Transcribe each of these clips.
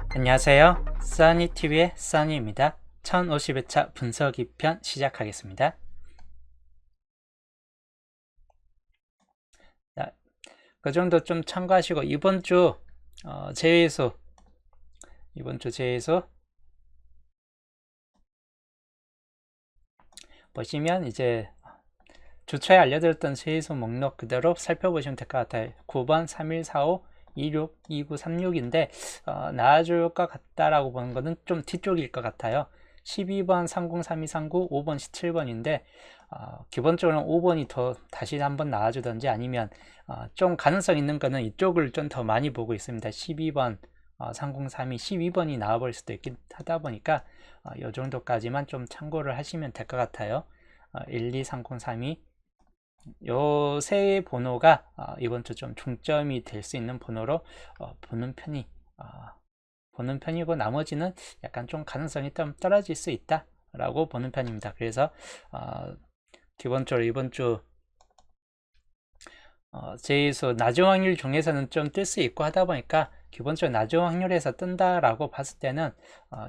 안녕하세요. 써니TV의 써니입니다. 1050회차 분석 2편 시작하겠습니다. 자, 그 정도 좀 참고하시고 이번 주 제외수 보시면 이제 주초에 알려드렸던 제외수 목록 그대로 살펴보시면 될 것 같아요. 9번 3145 26, 29, 36인데 나와줄 것 같다라고 보는 거는 좀 뒤쪽일 것 같아요. 12번 303239, 5번 17번인데 기본적으로 5번이 더 다시 한번 나와주든지 아니면 좀 가능성 있는 거는 이쪽을 좀 더 많이 보고 있습니다. 12번 3032, 12번이 나와버릴 수도 있긴 하다 보니까 이 정도까지만 좀 참고를 하시면 될 것 같아요. 1, 2, 3032 요 세 번호가 이번 주 좀 중점이 될 수 있는 번호로 보는 편이고 나머지는 약간 좀 가능성이 좀 떨어질 수 있다 라고 보는 편입니다. 그래서 기본적으로 이번 주 제의수 낮은 확률 중에서는 좀 뜰 수 있고 하다 보니까 기본적으로 낮은 확률에서 뜬다라고 봤을 때는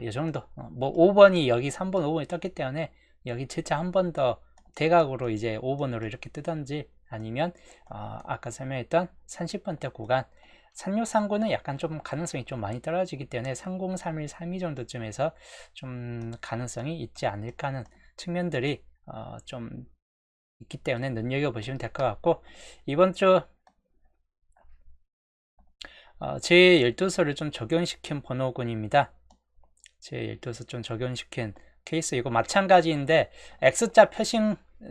이 정도 뭐 5번이 여기 3번 5번이 떴기 때문에 여기 진짜 한 번 더 대각으로 이제 5번으로 이렇게 뜨던지 아니면 아까 설명했던 30번대 구간 3639는 약간 좀 가능성이 좀 많이 떨어지기 때문에 3031, 32 정도쯤에서 좀 가능성이 있지 않을까 하는 측면들이 좀 있기 때문에 눈여겨보시면 될 것 같고 이번 주 제 12수를 좀 적용시킨 번호군입니다. 제 12수 좀 적용시킨 케이스 이거 마찬가지인데 X자 표시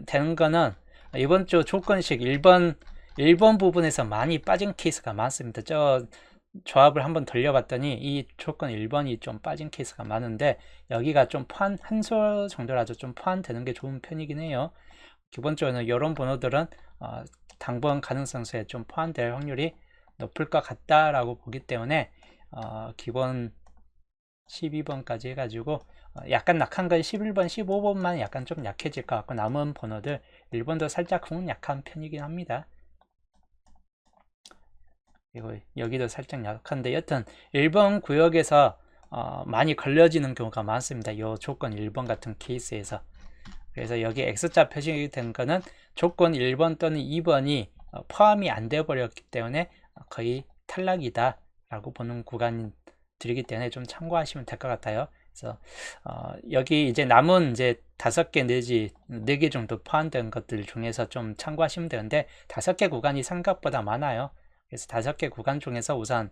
되는 거는 이번 주 조건식 1번 부분에서 많이 빠진 케이스가 많습니다. 저 조합을 한번 돌려봤더니 이 조건 1번이 좀 빠진 케이스가 많은데 여기가 좀 한소 정도라도 좀 포함되는 게 좋은 편이긴 해요. 기본적으로 이런 번호들은 당번 가능성수에 좀 포함될 확률이 높을 것 같다라고 보기 때문에 기본 12번까지 해가지고 약간 낙한 건 11번, 15번만 약간 좀 약해질 것 같고 남은 번호들 1번도 살짝 약한 편이긴 합니다. 그리고 여기도 살짝 약한데 여튼 1번 구역에서 많이 걸려지는 경우가 많습니다. 이 조건 1번 같은 케이스에서 그래서 여기 X자 표시된 거는 조건 1번 또는 2번이 포함이 안 되어 버렸기 때문에 거의 탈락이다 라고 보는 구간들이기 때문에 좀 참고하시면 될 것 같아요. 그래서 여기 이제 남은 이제 5개 내지 4개 정도 포함된 것들 중에서 좀 참고하시면 되는데 5개 구간이 생각보다 많아요. 그래서 5개 구간 중에서 우선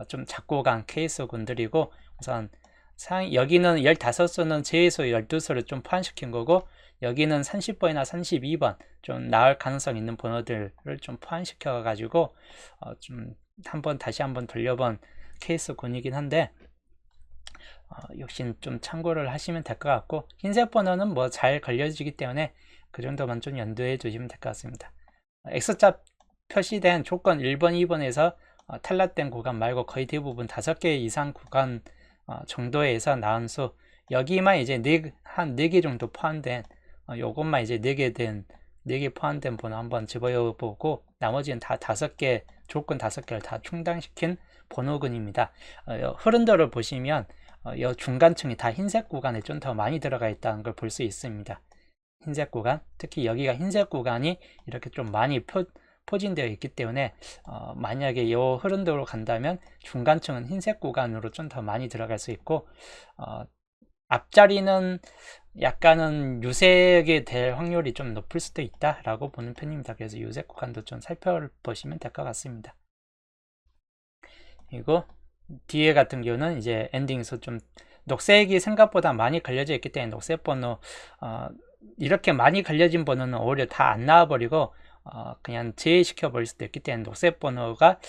좀 작고 간 케이스군들이고 우선 여기는 15수는 제외수 12수를 좀 포함시킨 거고 여기는 30번이나 32번 좀 나올 가능성 있는 번호들을 좀 포함시켜 가지고 좀 다시 한번 돌려본 케이스군이긴 한데 역시 좀 참고를 하시면 될 것 같고 흰색 번호는 뭐 잘 걸려지기 때문에 그 정도만 좀 염두해 주시면 될 것 같습니다. X자 표시된 조건 1번, 2번에서 탈락된 구간 말고 거의 대부분 5개 이상 구간 정도에서 나온 수 여기만 이제 한 4개 정도 포함된 요것만 이제 4개 포함된 번호 한번 집어여 보고 나머지는 다 5개 조건 5개를 다 충당시킨 번호군입니다. 흐름도를 보시면 이 중간층이 다 흰색 구간에 좀 더 많이 들어가 있다는 걸 볼 수 있습니다. 흰색 구간 특히 여기가 흰색 구간이 이렇게 좀 많이 포진되어 있기 때문에 만약에 이 흐름도로 간다면 중간층은 흰색 구간으로 좀 더 많이 들어갈 수 있고 앞자리는 약간은 유색이 될 확률이 좀 높을 수도 있다라고 보는 편입니다. 그래서 유색 구간도 좀 살펴보시면 될 것 같습니다. 그리고 뒤에 같은 경우는 이제 엔딩수 좀 녹색이 생각보다 많이 걸려져 있기 때문에 녹색 번호 이렇게 많이 걸려진 번호는 오히려 다 안 나와버리고 그냥 제외시켜 버릴 수도 있기 때문에 녹색 번호가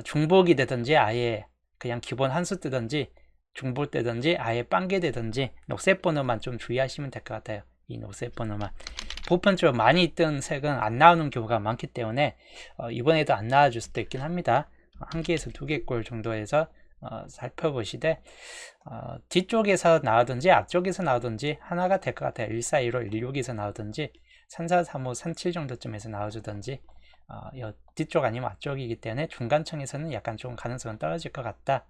중복이 되든지 아예 그냥 기본 한수 뜨든지 중복되든지 아예 빵개되든지 녹색 번호만 좀 주의하시면 될 것 같아요. 이 녹색 번호만 보편적으로 많이 뜬 색은 안 나오는 경우가 많기 때문에 이번에도 안 나와줄 수도 있긴 합니다. 1개에서 2개꼴 정도에서 살펴보시되 뒤쪽에서 나오든지 앞쪽에서 나오든지 하나가 될 것 같아요. 1415, 16에서 나오든지 3435, 37 정도쯤에서 나와주든지 이 뒤쪽 아니면 앞쪽이기 때문에 중간층에서는 약간 좀 가능성은 떨어질 것 같다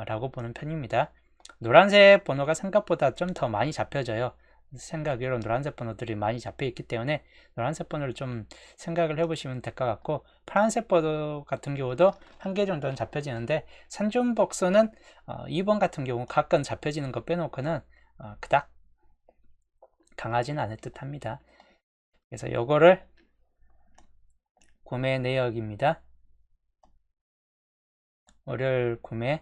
라고 보는 편입니다. 노란색 번호가 생각보다 좀 더 많이 잡혀져요. 생각으로 노란색 번호들이 많이 잡혀 있기 때문에 노란색 번호를 좀 생각을 해보시면 될 것 같고, 파란색 번호 같은 경우도 한 개 정도는 잡혀지는데 산중복수는 2번 같은 경우 가끔 잡혀지는 거 빼놓고는 그닥 강하지는 않을 듯 합니다. 그래서 요거를 구매 내역입니다. 월요일 구매,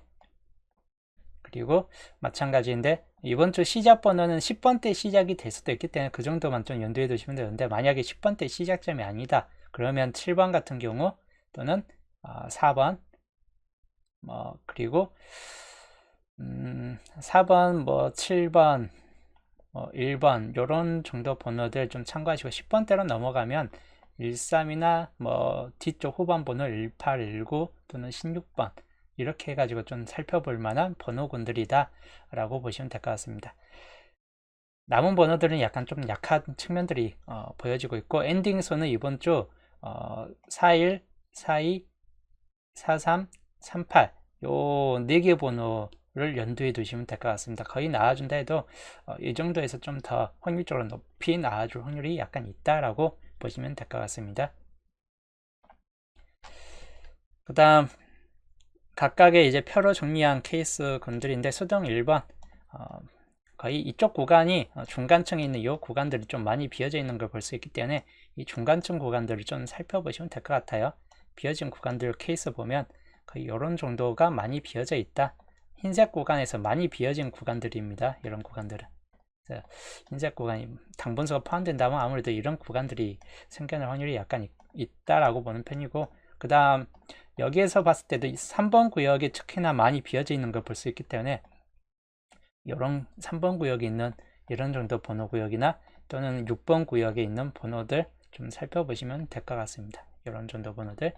그리고 마찬가지인데 이번 주 시작 번호는 10번 때 시작이 될 수도 있기 때문에 그 정도만 좀 염두에 두시면 되는데, 만약에 10번 때 시작점이 아니다 그러면 7번 같은 경우 또는 4번 그리고 4번 7번 1번 요런 정도 번호들 좀 참고하시고, 10번대로 넘어가면 13이나 뒤쪽 후반 번호 18, 19 또는 16번 이렇게 해가지고 좀 살펴볼 만한 번호군들이다 라고 보시면 될 것 같습니다. 남은 번호들은 약간 좀 약한 측면들이 보여지고 있고, 엔딩 수는 이번 주 41, 42, 43, 38 요 4개 번호를 연두에 두시면 될 것 같습니다. 거의 나와준다 해도 이 정도에서 좀 더 확률적으로 높이 나와줄 확률이 약간 있다라고 보시면 될 것 같습니다. 그 다음 각각의 이제 표로 정리한 케이스 군들인데, 수동 1번 거의 이쪽 구간이 중간층에 있는 이 구간들이 좀 많이 비어져 있는 걸 볼 수 있기 때문에 이 중간층 구간들을 좀 살펴보시면 될 것 같아요. 비어진 구간들 케이스 보면 거의 이런 정도가 많이 비어져 있다. 흰색 구간에서 많이 비어진 구간들입니다. 이런 구간들은 흰색 구간이 당분수가 포함된다면 아무래도 이런 구간들이 생겨날 확률이 약간 있다라고 보는 편이고, 그 다음 여기에서 봤을 때도 3번 구역이 특히나 많이 비어져 있는 걸 볼 수 있기 때문에 이런 3번 구역에 있는 이런 정도 번호 구역이나 또는 6번 구역에 있는 번호들 좀 살펴보시면 될 것 같습니다. 이런 정도 번호들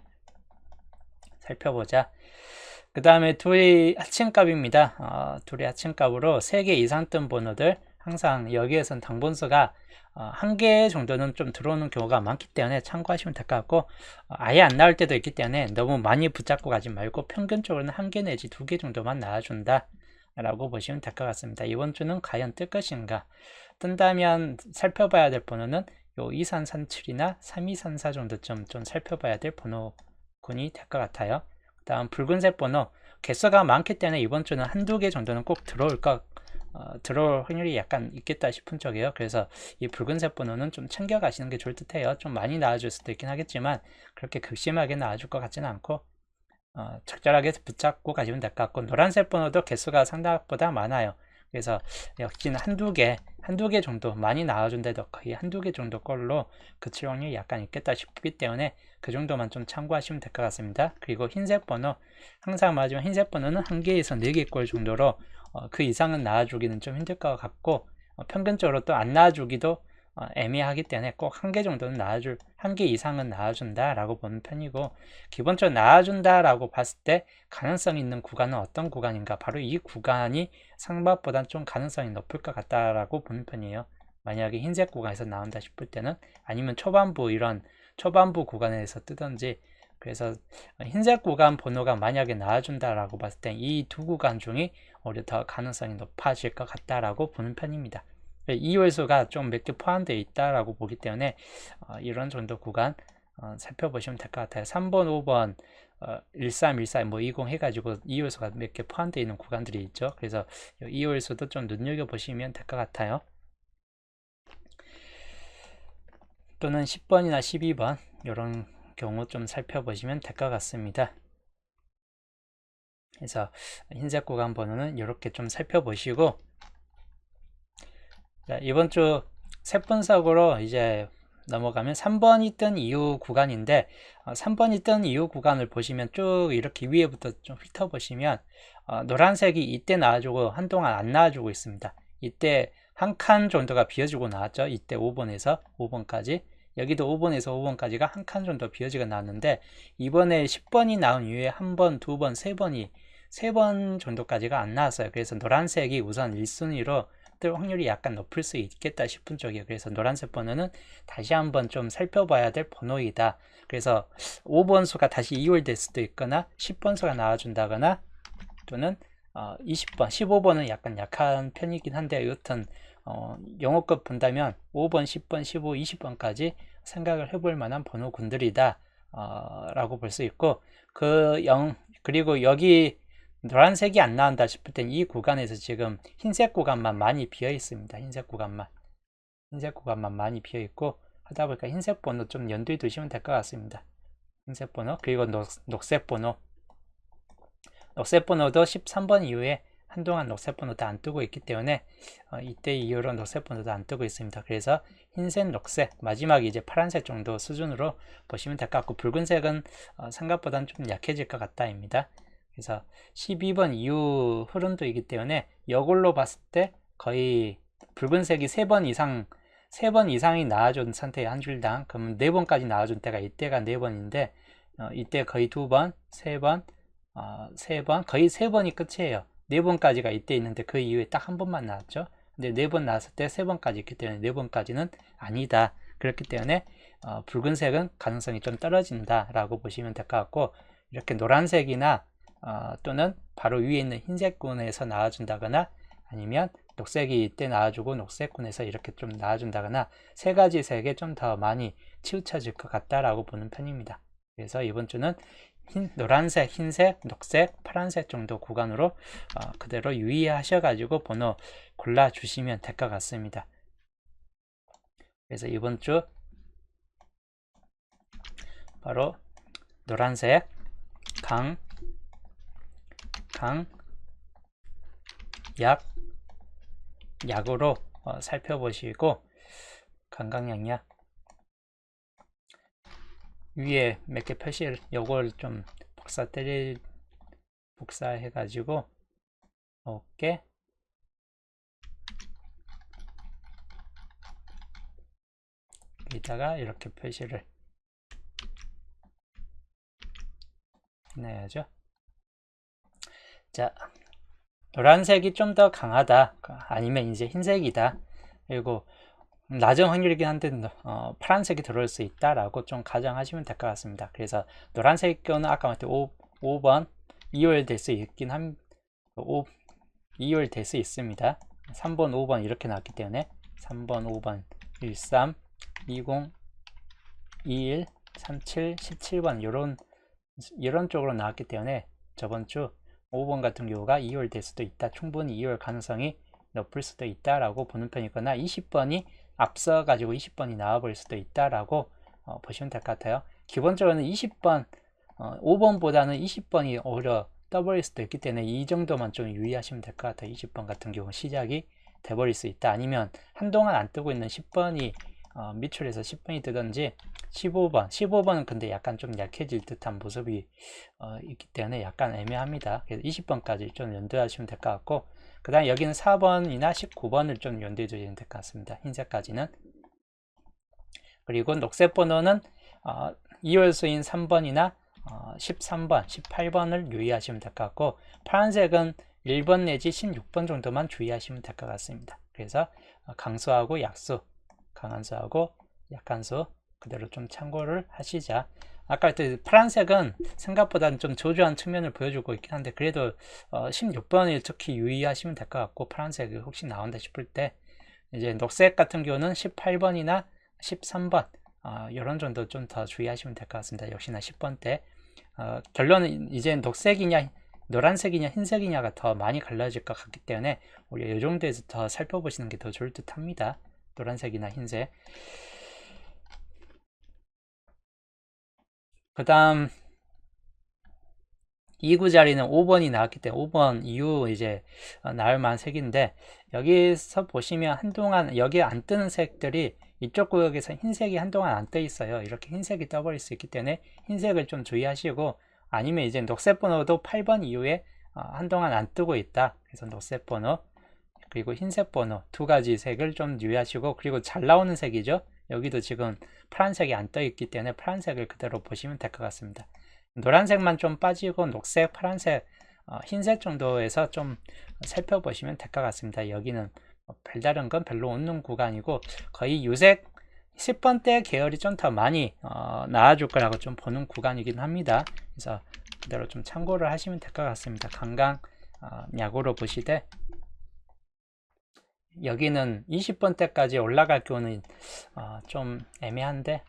살펴보자. 그 다음에 둘이 합친값입니다. 둘이 합친값으로 3개 이상 뜬 번호들, 항상 여기에선 당분수가 1개 정도는 좀 들어오는 경우가 많기 때문에 참고하시면 될 것 같고, 아예 안 나올 때도 있기 때문에 너무 많이 붙잡고 가지 말고 평균적으로는 1개 내지 2개 정도만 나와준다 라고 보시면 될 것 같습니다. 이번 주는 과연 뜰 것인가, 뜬다면 살펴봐야 될 번호는 요 2337이나 3234 정도쯤 좀 살펴봐야 될 번호군이 될 것 같아요. 그 다음 붉은색 번호, 개수가 많기 때문에 이번 주는 한두 개 정도는 꼭 들어올 확률이 약간 있겠다 싶은 쪽이에요. 그래서 이 붉은색 번호는 좀 챙겨 가시는 게 좋을 듯 해요. 좀 많이 나와줄 수도 있긴 하겠지만 그렇게 극심하게 나와줄 것 같지는 않고 적절하게 붙잡고 가시면 될 것 같고, 노란색 번호도 개수가 생각보다 많아요. 그래서 역시 한두 개 정도 많이 나와준데도 거의 한두 개 정도 걸로 그칠 확률이 약간 있겠다 싶기 때문에 그 정도만 좀 참고하시면 될 것 같습니다. 그리고 흰색 번호, 항상 말하지만 흰색 번호는 1개에서 4개 꼴 정도로 그 이상은 나와주기는 좀 힘들 것 같고, 평균적으로 또 안 나와주기도 애매하기 때문에 꼭 1개 정도는 1개 이상은 나와준다 라고 보는 편이고, 기본적으로 나와준다 라고 봤을 때 가능성 있는 구간은 어떤 구간인가, 바로 이 구간이 상반보다는 좀 가능성이 높을 것 같다라고 보는 편이에요. 만약에 흰색 구간에서 나온다 싶을 때는, 아니면 이런 초반부 구간에서 뜨든지. 그래서 흰색 구간 번호가 만약에 나와준다라고 봤을 때 이 두 구간 중에 오히려 더 가능성이 높아질 것 같다라고 보는 편입니다. 이 요소가 좀 몇 개 포함되어 있다라고 보기 때문에 이런 정도 구간 살펴보시면 될 것 같아요. 3번, 5번, 13, 14, 20 해가지고 이 요소가 몇 개 포함되어 있는 구간들이 있죠. 그래서 이 요소도 좀 눈여겨보시면 될 것 같아요. 또는 10번이나 12번 이런 경우 좀 살펴보시면 될 것 같습니다. 그래서 흰색 구간 번호는 이렇게 좀 살펴보시고, 자, 이번 주 세분석으로 이제 넘어가면 3번이 뜬 이후 구간인데, 3번이 뜬 이후 구간을 보시면 쭉 이렇게 위에부터 좀 훑어보시면 노란색이 이때 나와주고 한동안 안 나와주고 있습니다. 이때 한 칸 정도가 비어지고 나왔죠. 이때 5번에서 5번까지, 여기도 5번에서 5번까지가 한 칸 정도 비어지고 나왔는데, 이번에 10번이 나온 이후에 한 번, 두 번, 세 번 정도까지가 안 나왔어요. 그래서 노란색이 우선 1순위로 뜰 확률이 약간 높을 수 있겠다 싶은 쪽이에요. 그래서 노란색 번호는 다시 한번 좀 살펴봐야 될 번호이다. 그래서 5번 수가 다시 이월될 수도 있거나 10번 수가 나와준다거나 또는 20번, 15번은 약간 약한 편이긴 한데 여튼 영어급 본다면 5번, 10번, 15, 20번까지 생각을 해볼 만한 번호군들이다 라고 볼 수 있고 그리고 여기 노란색이 안 나온다 싶을 땐 이 구간에서 지금 흰색 구간만 많이 비어 있습니다. 흰색 구간만 많이 비어 있고 하다 보니까 흰색 번호 좀 염두에 두시면 될 것 같습니다. 흰색 번호 그리고 녹색 번호 녹색 번호도 13번 이후에 한동안 녹색 번호도 안 뜨고 있기 때문에 이때 이후로 녹색 번호도 안 뜨고 있습니다. 그래서 흰색, 녹색, 마지막에 이제 파란색 정도 수준으로 보시면 될 것 같고 붉은색은 생각보다는 좀 약해질 것 같다입니다. 그래서 12번 이후 흐름도이기 때문에 이걸로 봤을 때 거의 붉은색이 3번 이상이 나와준 상태의 한 줄당 그러면 4번까지 나와준 때가 이때가 4번인데 이때 거의 2번, 3번, 3번 거의 3번이 끝이에요. 4번까지가 이때 있는데 그 이후에 딱 한 번만 나왔죠. 근데 4번 나왔을 때 3번까지 있기 때문에 4번까지는 아니다. 그렇기 때문에 붉은색은 가능성이 좀 떨어진다 라고 보시면 될 것 같고 이렇게 노란색이나 또는 바로 위에 있는 흰색군에서 나와준다거나 아니면 녹색이 이때 나와주고 녹색군에서 이렇게 좀 나와준다거나 세 가지 색에 좀 더 많이 치우쳐질 것 같다라고 보는 편입니다. 그래서 이번 주는 노란색, 흰색, 녹색, 파란색 정도 구간으로 그대로 유의하셔가지고 번호 골라주시면 될 것 같습니다. 그래서 이번 주 바로 노란색, 약으로 살펴보시고 강강약약 위에 몇 개 표시를 요걸 좀 복사해 가지고 어깨 여기다가 이렇게 표시를 해놔야죠. 자, 노란색이 좀 더 강하다 아니면 이제 흰색이다 그리고 낮은 확률이긴 한데 파란색이 들어올 수 있다라고 좀 가정하시면 될 것 같습니다. 그래서 노란색 경우는 아까 말했듯이 5번 2월 될 수 있긴 한 2월 될 수 있습니다. 3번 5번 이렇게 나왔기 때문에 3번 5번 13 20 21 37 17번 이런 쪽으로 나왔기 때문에 저번 주 5번 같은 경우가 2월 될 수도 있다. 충분히 2월 가능성이 높을 수도 있다라고 보는 편이거나 20번이 앞서 가지고 20번이 나와 버릴 수도 있다라고 보시면 될 것 같아요. 기본적으로는 20번 5번보다는 20번이 오히려 떠버릴 수도 있기 때문에 이 정도만 좀 유의하시면 될 것 같아요. 20번 같은 경우 시작이 돼버릴 수 있다. 아니면 한동안 안 뜨고 있는 10번이 밑줄에서 10번이 뜨든지 15번은 근데 약간 좀 약해질 듯한 모습이 있기 때문에 약간 애매합니다. 그래서 20번까지 좀 염두하시면 될 것 같고 그 다음에 여기는 4번이나 19번을 좀 염두해 주시면 될 것 같습니다. 흰색까지는. 그리고 녹색 번호는 2월수인 3번이나 13번, 18번을 유의하시면 될 것 같고 파란색은 1번 내지 16번 정도만 주의하시면 될 것 같습니다. 그래서 강수하고 약수, 강한수하고 약한수 그대로 좀 참고를 하시자. 아까 했듯이 파란색은 생각보다는 좀 저조한 측면을 보여주고 있긴 한데 그래도 16번을 특히 유의하시면 될 것 같고 파란색이 혹시 나온다 싶을 때 이제 녹색 같은 경우는 18번이나 13번 이런 정도 좀 더 주의하시면 될 것 같습니다. 역시나 10번 때 결론은 이제 녹색이냐 노란색이냐 흰색이냐가 더 많이 갈라질 것 같기 때문에 우리가 이 정도에서 더 살펴보시는 게 더 좋을 듯 합니다. 노란색이나 흰색. 그 다음 2구 자리는 5번이 나왔기 때문에 5번 이후 이제 나올 만한 색인데 여기서 보시면 한동안 여기에 안 뜨는 색들이 이쪽 구역에서 흰색이 한동안 안 떠 있어요. 이렇게 흰색이 떠버릴 수 있기 때문에 흰색을 좀 주의하시고 아니면 이제 녹색 번호도 8번 이후에 한동안 안 뜨고 있다. 그래서 녹색 번호 그리고 흰색 번호 두 가지 색을 좀 유의하시고 그리고 잘 나오는 색이죠. 여기도 지금 파란색이 안 떠 있기 때문에 파란색을 그대로 보시면 될 것 같습니다. 노란색만 좀 빠지고 녹색, 파란색, 흰색 정도에서 좀 살펴보시면 될 것 같습니다. 여기는 별다른 건 별로 없는 구간이고 거의 유색 10번대 계열이 좀 더 많이 나와줄 거라고 좀 보는 구간이긴 합니다. 그래서 그대로 좀 참고를 하시면 될 것 같습니다. 강강 약으로 보시되 여기는 20번대까지 올라갈 경우는 좀 애매한데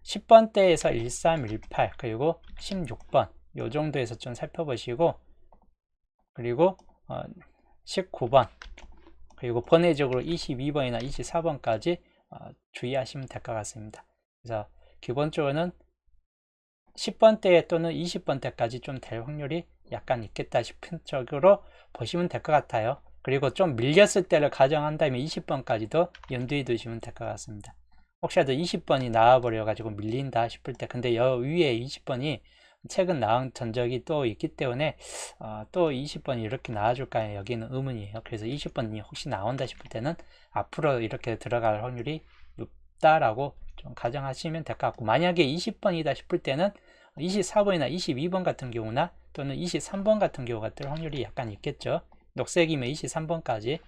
10번대에서 13, 18 그리고 16번 요 정도에서 좀 살펴보시고 그리고 19번 그리고 번외적으로 22번이나 24번까지 주의하시면 될 것 같습니다. 그래서 기본적으로는 10번대 또는 20번대까지 좀 될 확률이 약간 있겠다 싶은 쪽으로 보시면 될 것 같아요. 그리고 좀 밀렸을 때를 가정한다면 20번까지도 염두에 두시면 될 것 같습니다. 혹시라도 20번이 나와버려 가지고 밀린다 싶을 때 근데 여 위에 20번이 최근 나온 전적이 또 있기 때문에 또 20번이 이렇게 나와줄까요? 여기는 의문이에요. 그래서 20번이 혹시 나온다 싶을 때는 앞으로 이렇게 들어갈 확률이 높다라고 좀 가정하시면 될 것 같고 만약에 20번이다 싶을 때는 24번이나 22번 같은 경우나 또는 23번 같은 경우가 뜰 확률이 약간 있겠죠. 녹색이면 23번까지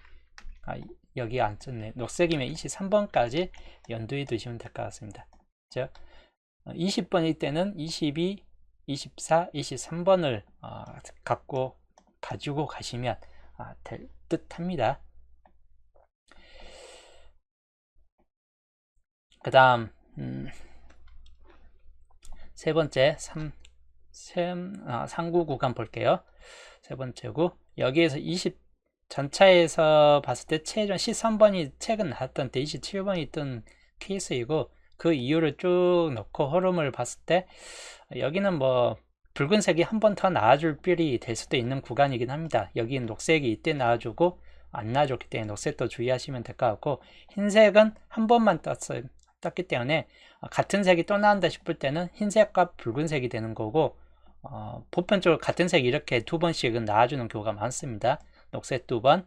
여기 안 썼네. 녹색이면 23번까지 연두에 두시면 될 것 같습니다. 즉 20번일 때는 22, 24, 23번을 가지고 가시면 될 듯 합니다. 그 다음 세 번째 3구 구간 볼게요. 세 번째고 여기에서 20 전차에서 봤을 때 최종 13번이 최근 나왔던 때 27번이 뜬 케이스이고 그 이유를 쭉 놓고 흐름을 봤을 때 여기는 뭐 붉은색이 한 번 더 나와줄 필이 될 수도 있는 구간이긴 합니다. 여기는 녹색이 이때 나와주고 안 나와줬기 때문에 녹색도 주의하시면 될 것 같고 흰색은 한 번만 떴기 때문에 같은 색이 또 나온다 싶을 때는 흰색과 붉은색이 되는 거고 보편적으로 같은 색이 이렇게 두 번씩은 나와주는 경우가 많습니다. 녹색 두 번,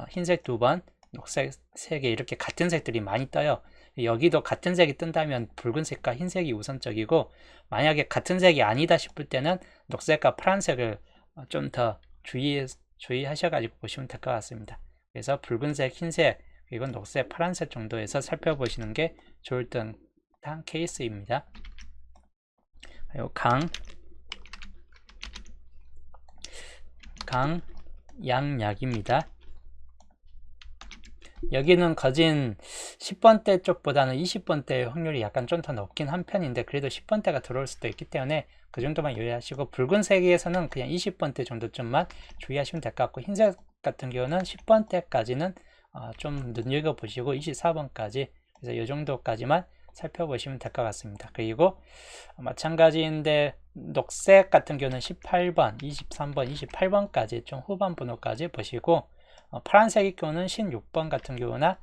흰색 두 번, 녹색 세 개 이렇게 같은 색들이 많이 떠요. 여기도 같은 색이 뜬다면 붉은색과 흰색이 우선적이고 만약에 같은 색이 아니다 싶을 때는 녹색과 파란색을 좀 더 주의하셔가지고 보시면 될 것 같습니다. 그래서 붉은색, 흰색, 그리고 녹색, 파란색 정도에서 살펴보시는 게 좋을 듯한 케이스입니다. 그리고 양약입니다. 여기는 거진 10번대 쪽보다는 20번대 확률이 약간 좀 더 높긴 한 편인데 그래도 10번대가 들어올 수도 있기 때문에 그 정도만 유의하시고 붉은색에서는 그냥 20번대 정도쯤만 주의하시면 될 것 같고 흰색 같은 경우는 10번대까지는 좀 눈여겨보시고 24번까지 그래서 이 정도까지만 살펴보시면 될 것 같습니다. 그리고 마찬가지인데 녹색 같은 경우는 18번, 23번, 28번까지 좀 후반 번호까지 보시고 파란색의 경우는 16번 같은 경우나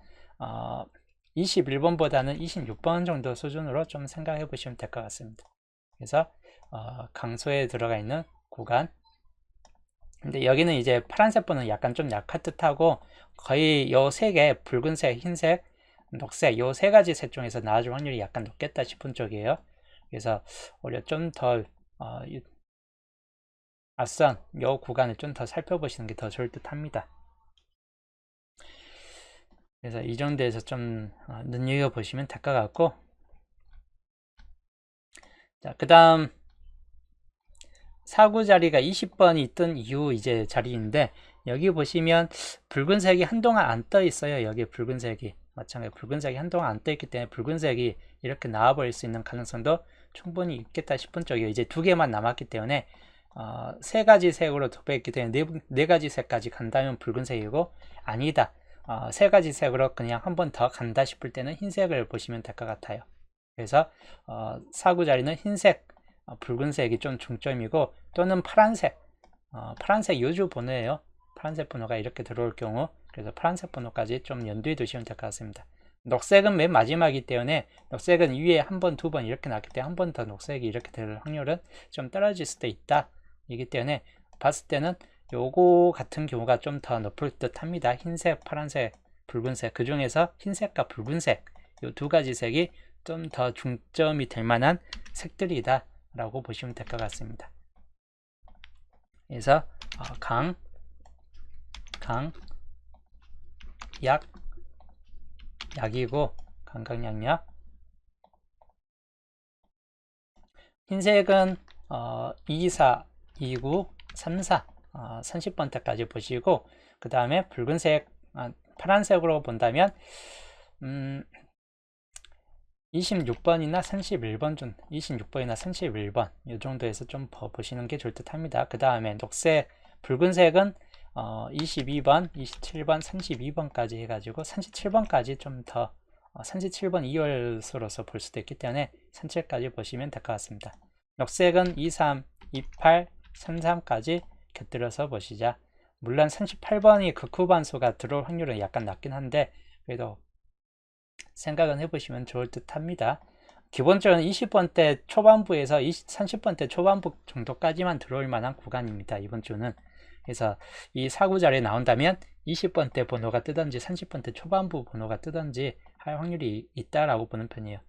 21번보다는 26번 정도 수준으로 좀 생각해 보시면 될 것 같습니다. 그래서 강소에 들어가 있는 구간 근데 여기는 이제 파란색 번은 약간 좀 약할 듯하고 거의 요 세 개 붉은색, 흰색, 녹색 요 세 가지 색 중에서 나와줄 확률이 약간 높겠다 싶은 쪽이에요. 그래서 오히려 좀 더 앞선 요 구간을 좀 더 살펴보시는 게 더 좋을 듯 합니다. 그래서 이 정도에서 좀 눈여겨보시면 될 것 같고 자, 그 다음 사구 자리가 20번이 있던 이후 이제 자리인데 여기 보시면 붉은색이 한동안 안 떠 있어요. 여기 붉은색이 마찬가지로 붉은색이 한동안 안 떠 있기 때문에 붉은색이 이렇게 나와 버릴 수 있는 가능성도 충분히 있겠다 싶은 쪽이에요. 이제 두 개만 남았기 때문에 세 가지 색으로 도배했기 때문에 네 가지 색까지 간다면 붉은색이고 아니다. 세 가지 색으로 그냥 한 번 더 간다 싶을 때는 흰색을 보시면 될 것 같아요. 그래서 사구 자리는 흰색, 붉은색이 좀 중점이고 또는 파란색, 파란색 요주 번호예요. 파란색 번호가 이렇게 들어올 경우 그래서 파란색 번호까지 좀 연두에 두시면 될 것 같습니다. 녹색은 맨 마지막이기 때문에 녹색은 위에 한 번, 두 번 이렇게 나왔기 때문에 한 번 더 녹색이 이렇게 될 확률은 좀 떨어질 수도 있다. 이기 때문에 봤을 때는 요거 같은 경우가 좀 더 높을 듯 합니다. 흰색, 파란색, 붉은색 그 중에서 흰색과 붉은색 요 두 가지 색이 좀 더 중점이 될 만한 색들이다 라고 보시면 될 것 같습니다. 그래서 약이고 강강약약. 흰색은 24, 29, 34 30번대까지 보시고, 그 다음에 붉은색, 파란색으로 본다면 26번이나 31번 26번이나 31번 이 정도에서 좀 보시는 게 좋을 듯 합니다. 그 다음에 녹색, 붉은색은 22번, 27번, 32번까지 해가지고 37번까지 좀 더 37번 2월수로서 볼 수도 있기 때문에 37까지 보시면 될 것 같습니다. 녹색은 23, 28, 33까지 곁들여서 보시자. 물론 38번이 극후반수가 들어올 확률은 약간 낮긴 한데 그래도 생각은 해보시면 좋을 듯 합니다. 기본적으로 20번대 초반부에서 30번대 초반부 정도까지만 들어올 만한 구간입니다. 이번 주는. 그래서 이 사구자리에 나온다면 20번대 번호가 뜨든지 30번대 초반부 번호가 뜨든지 할 확률이 있다라고 보는 편이에요.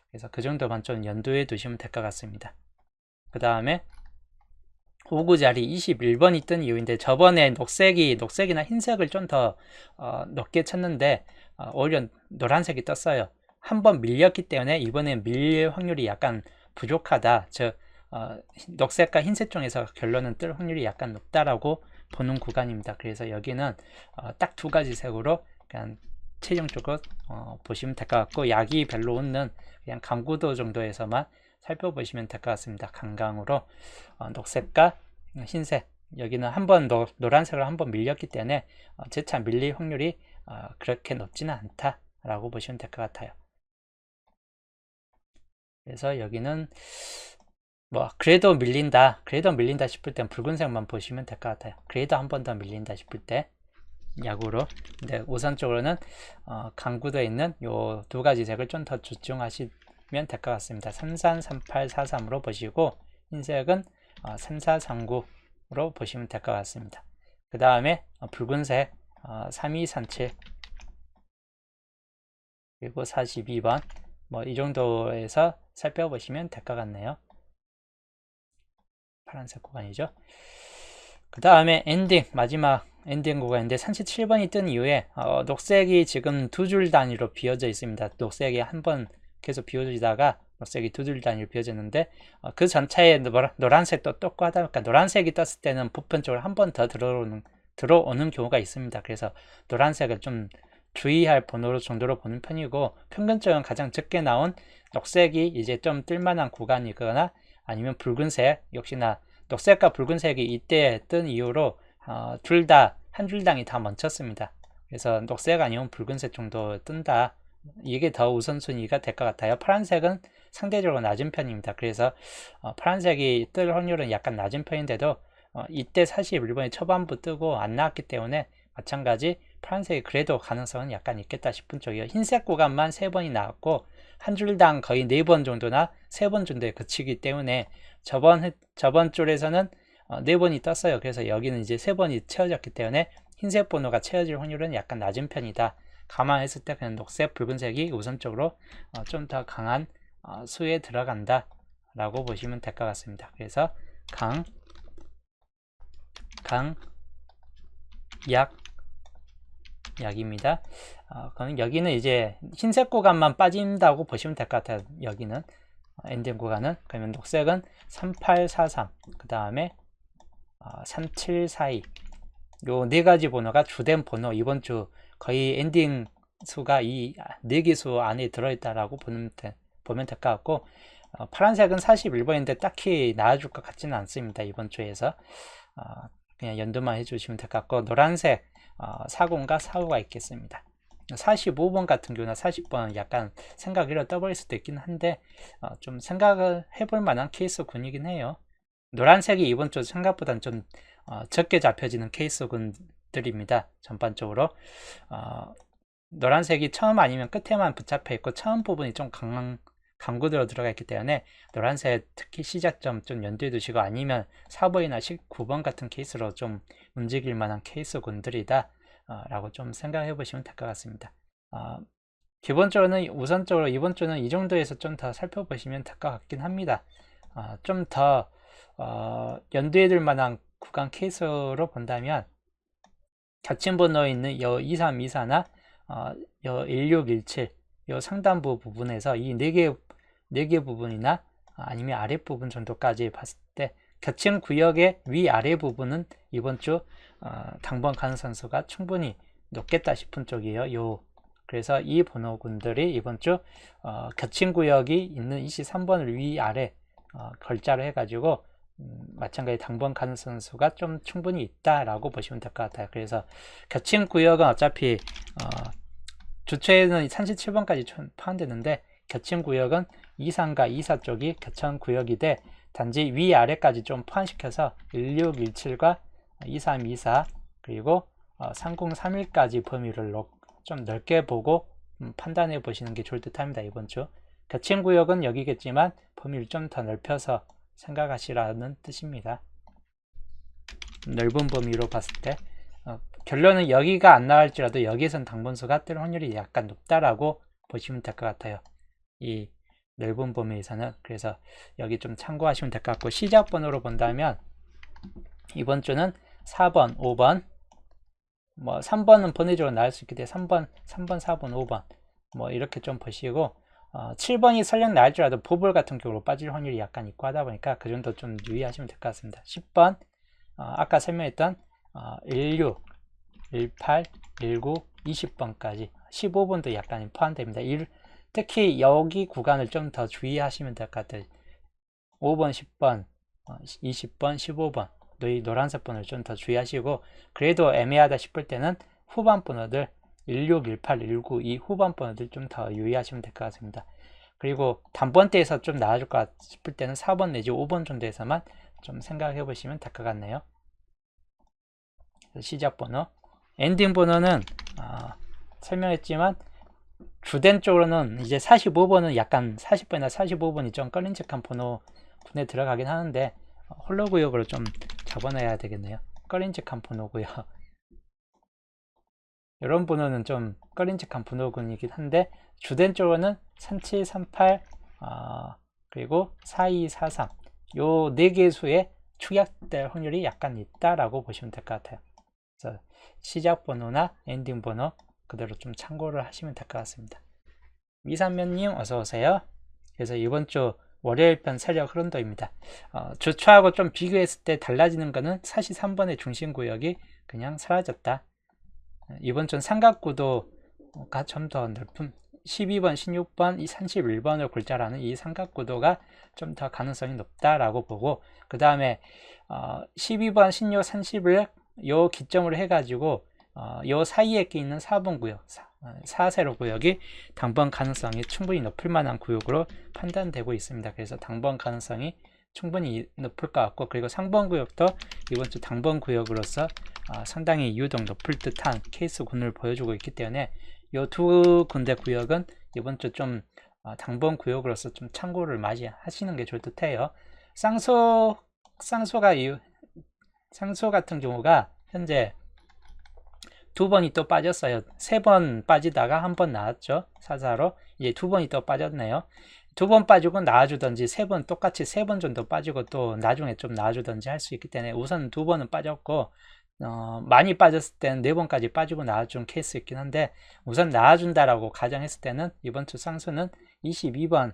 그래서 그 정도만 좀 염두에 두시면 될 것 같습니다. 그 다음에 5구자리 21번이 뜬 이유인데, 저번에 녹색이나 흰색을 좀 더 높게 쳤는데 오히려 노란색이 떴어요. 한번 밀렸기 때문에 이번엔 밀릴 확률이 약간 부족하다. 즉 녹색과 흰색 중에서 결론은 뜰 확률이 약간 높다라고 보는 구간입니다. 그래서 여기는 딱 두 가지 색으로 그냥 최종적으로 보시면 될 것 같고, 약이 별로 없는 그냥 강구도 정도에서만 살펴보시면 될 것 같습니다. 강강으로 녹색과 흰색, 여기는 한번 노란색으로 한번 밀렸기 때문에 재차 밀릴 확률이 그렇게 높지는 않다라고 보시면 될 것 같아요. 그래서 여기는 뭐 그래도 밀린다 싶을 땐 붉은색만 보시면 될 것 같아요. 그래도 한 번 더 밀린다 싶을 때 약으로. 근데 우선적으로는 강구도에 있는 요 두 가지 색을 좀 더 집중하시면 될 것 같습니다. 33, 38, 43으로 보시고, 흰색은 34, 39으로 보시면 될 것 같습니다. 그 다음에 붉은색 32, 37 그리고 42번 뭐 이 정도에서 살펴보시면 될 것 같네요. 파란색 구간이죠. 그 다음에 엔딩, 마지막 엔딩 구간인데 37번이 뜬 이후에 녹색이 지금 두 줄 단위로 비어져 있습니다. 녹색이 한 번 계속 비어지다가 녹색이 두 줄 단위로 비어졌는데 그 전차에 노란색도 떴고 하다 보니까 노란색이 떴을 때는 보편적으로 한 번 더 들어오는 경우가 있습니다. 그래서 노란색을 좀 주의할 번호로 정도로 보는 편이고, 평균적으로 가장 적게 나온 녹색이 이제 좀 뜰만한 구간이거나 아니면 붉은색, 역시나 녹색과 붉은색이 이때 뜬 이후로 둘 다 한 줄당이 다 멈췄습니다. 그래서 녹색 아니면 붉은색 정도 뜬다, 이게 더 우선순위가 될 것 같아요. 파란색은 상대적으로 낮은 편입니다. 그래서 파란색이 뜰 확률은 약간 낮은 편인데도 이때 41번이 초반부 뜨고 안 나왔기 때문에 마찬가지 파란색이 그래도 가능성은 약간 있겠다 싶은 쪽이에요. 흰색 구간만 3번이 나왔고 한 줄당 거의 4번 정도나 3번 정도에 그치기 때문에 저번 줄에서는 4번이 떴어요. 그래서 여기는 이제 3번이 채워졌기 때문에 흰색 번호가 채워질 확률은 약간 낮은 편이다. 감안했을 때 그냥 녹색, 붉은색이 우선적으로 좀 더 강한 수에 들어간다 라고 보시면 될 것 같습니다. 그래서 약입니다. 그럼 여기는 이제 흰색 구간만 빠진다고 보시면 될 것 같아요. 여기는 엔딩 구간은. 그러면 녹색은 3843, 그 다음에 3742, 요 네 가지 번호가 주된 번호, 이번 주 거의 엔딩 수가 이 4개 수 안에 들어있다라고 보면 될 것 같고, 파란색은 41번인데 딱히 나와줄 것 같지는 않습니다. 이번 주에서 그냥 연두만 해주시면 될 것 같고, 노란색 40과 45가 있겠습니다. 45번 같은 경우는 40번 약간 생각으로 떠버릴 수도 있긴 한데 좀 생각을 해볼 만한 케이스군이긴 해요. 노란색이 이번 주 생각보다는 좀 적게 잡혀지는 케이스군들입니다. 전반적으로 노란색이 처음 아니면 끝에만 붙잡혀 있고 처음 부분이 좀 강구도로 들어가 있기 때문에 노란색 특히 시작점 좀 염두에 두시고, 아니면 4번이나 19번 같은 케이스로 좀 움직일 만한 케이스군들이다 라고 좀 생각해 보시면 될 것 같습니다. 기본적으로는 우선적으로 이번 주는 이 정도에서 좀 더 살펴보시면 될 것 같긴 합니다. 좀 더 연두에 둘 만한 구간 케이스로 본다면 겹친 번호에 있는 요 2324나 요 1617 요 상단부 부분에서 이 네 개 부분이나 아니면 아랫부분 정도까지 봤을 때 겹친 구역의 위아래 부분은 이번 주 당번 가능성 수가 충분히 높겠다 싶은 쪽이에요. 그래서 이 번호군들이 이번 주 겹친 구역이 있는 23번을 위아래 걸자로 해가지고 마찬가지 당번 가능성 수가 좀 충분히 있다라고 보시면 될 것 같아요. 그래서 겹친 구역은 어차피 주초에는 37번까지 포함되는데 겹친 구역은 23과 24 쪽이 겹친 구역이 돼 단지 위아래까지 좀 포함시켜서 1617과 2324 그리고 3031까지 범위를 좀 넓게 보고 판단해 보시는 게 좋을 듯 합니다. 이번 주 겹친 구역은 여기겠지만 범위를 좀 더 넓혀서 생각하시라는 뜻입니다. 넓은 범위로 봤을 때 결론은 여기가 안 나올지라도 여기에선 당번수가 뜰 확률이 약간 높다라고 보시면 될 것 같아요. 이 넓은 범위에서는. 그래서 여기 좀 참고하시면 될 것 같고, 시작 번호로 본다면 이번 주는 4번, 5번, 뭐 3번은 번외적으로 나올 수 있기 때문에 3번, 4번, 5번 뭐 이렇게 좀 보시고 7번이 설령 나올지라도 보볼 같은 경우로 빠질 확률이 약간 있고 하다 보니까 그 정도 좀 유의하시면 될 것 같습니다. 10번 아까 설명했던 16, 18, 19, 20번까지 15번도 약간 포함됩니다. 특히 여기 구간을 좀 더 주의하시면 될 것 같아요. 5번, 10번, 20번, 15번 이 노란색 번호를 좀 더 주의하시고, 그래도 애매하다 싶을 때는 후반 번호들 16, 18, 19 이 후반 번호들 좀 더 유의하시면 될 것 같습니다. 그리고 단번대에서 좀 나아질 것 싶을 때는 4번 내지 5번 정도에서만 좀 생각해 보시면 될 것 같네요. 시작 번호, 엔딩 번호는 설명했지만 주된 쪽으로는 이제 45번은 약간 40번이나 45번이 좀 꺼림칙한 번호군에 들어가긴 하는데 홀로 구역으로 좀 잡아놔야 되겠네요. 꺼림칙한 번호고요. 이런 번호는 좀 꺼림칙한 번호군이긴 한데 주된 쪽으로는 37, 38 그리고 42, 43 요 4개의 수에 축약될 확률이 약간 있다라고 보시면 될 것 같아요. 그래서 시작 번호나 엔딩 번호 그대로 좀 참고를 하시면 될 것 같습니다. 미삼면님 어서오세요. 그래서 이번 주 월요일 편 세력 흐름도입니다. 주초하고 좀 비교했을 때 달라지는 거는 43번의 중심구역이 그냥 사라졌다. 이번 주는 삼각구도가 좀 더 넓은 12번, 16번, 이 31번을 골자라는 이 삼각구도가 좀 더 가능성이 높다라고 보고, 그 다음에 12번, 16, 30을 요 기점으로 해가지고 요 사이에 끼 있는 4번 구역, 4세로 구역이 당번 가능성이 충분히 높을 만한 구역으로 판단되고 있습니다. 그래서 당번 가능성이 충분히 높을 것 같고, 그리고 상번 구역도 이번 주 당번 구역으로서 상당히 유동 높을 듯한 케이스군을 보여주고 있기 때문에 이 두 군데 구역은 이번 주 좀 당번 구역으로서 좀 참고를 많이 하시는 게 좋을 듯해요. 쌍소 같은 경우가 현재 2번이 또 빠졌어요. 3번 빠지다가 한 번 나왔죠. 사사로 이제 2번이 또 빠졌네요. 2번 빠지고 나와주던지 3번 똑같이 3번 정도 빠지고 또 나중에 좀 나와주던지 할 수 있기 때문에 우선 2번은 빠졌고 많이 빠졌을 때는 4번까지 빠지고 나와준 케이스 있긴 한데, 우선 나와준다라고 가정했을 때는 이번 주 쌍수는 22번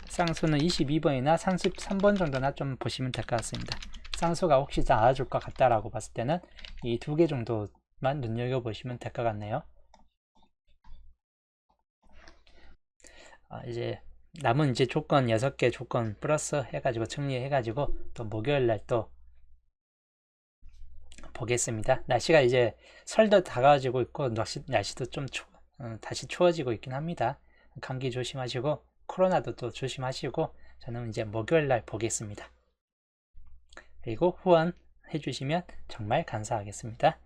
쌍수는 22번이나 33번 정도나 좀 보시면 될 것 같습니다. 쌍수가 혹시 나와줄 것 같다라고 봤을 때는 이 2개 정도만 눈여겨보시면 될 것 같네요. 이제 남은 이제 조건 6개 조건 플러스 해가지고 정리해가지고 또 목요일날 또 보겠습니다. 날씨가 이제 설도 다가와지고 있고 날씨도 좀 다시 추워지고 있긴 합니다. 감기 조심하시고 코로나도 또 조심하시고 저는 이제 목요일날 보겠습니다. 그리고 후원 해주시면 정말 감사하겠습니다.